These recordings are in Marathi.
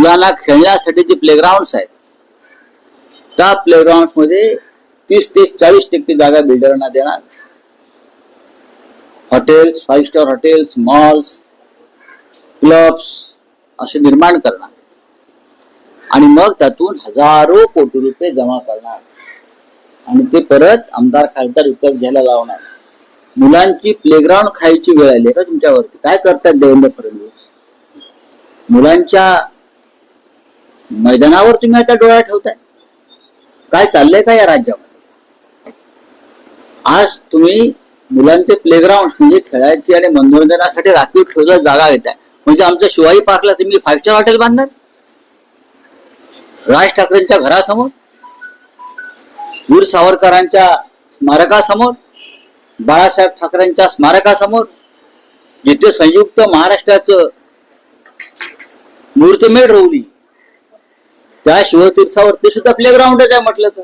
मुलांना खेळण्यासाठी जे प्लेग्राऊंड्स आहेत त्या प्लेग्राऊंड मध्ये 30 ते 40% जागा बिल्डरांना देणार. Hotels, 5 star hotels, malls, clubs असे निर्माण करणार आणि मग त्यातून हजारो कोटी रुपये जमा करणार आणि ते परत आमदार खासदार विकत घ्यायला लावणार. मुलांची प्लेग्राऊंड खायची वेळ आली का तुमच्यावरती? काय करतात देवेंद्र फडणवीस? मुलांच्या मैदानावर तुम्ही आता डोळा ठेवताय. काय चाललंय का या राज्यामध्ये? आज तुम्ही मुलांचे प्लेग्राऊंड म्हणजे खेळायची आणि मनोरंजनासाठी राखीव ठेवलेल्या जागा घेताय. म्हणजे आमच्या शिवाजी पार्कला तुम्ही 5 स्टार हॉटेल बांधणार? राज ठाकरेंच्या घरासमोर, वीर सावरकरांच्या स्मारकासमोर, बाळासाहेब ठाकरेंच्या स्मारकासमोर, जिथे संयुक्त महाराष्ट्राचं मुहूर्तमेढ रोवली त्या शिवतीर्थावरती सुद्धा प्लेग्राऊंडच आहे म्हटलं तर.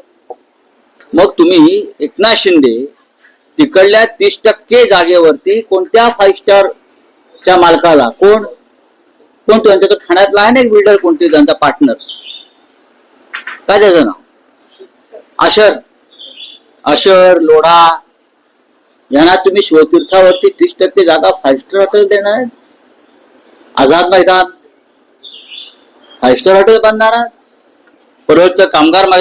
मग तुम्ही एकनाथ शिंदे तिकडल्या 30% जागेवरती कोणत्या 5 स्टारच्या मालकाला कोण त्यांच्या तो ठाण्यातला आहे ना एक बिल्डर, कोणते त्यांचा पार्टनर, काय त्याचं नाव, अशर लोढा यांना तुम्ही शिवतीर्थावरती 30% जागा 5 स्टार हॉटेल देणार आहेत? आझाद मैदान 5 स्टार हॉटेल बांधणार आहात? परळचं कामगार मैदान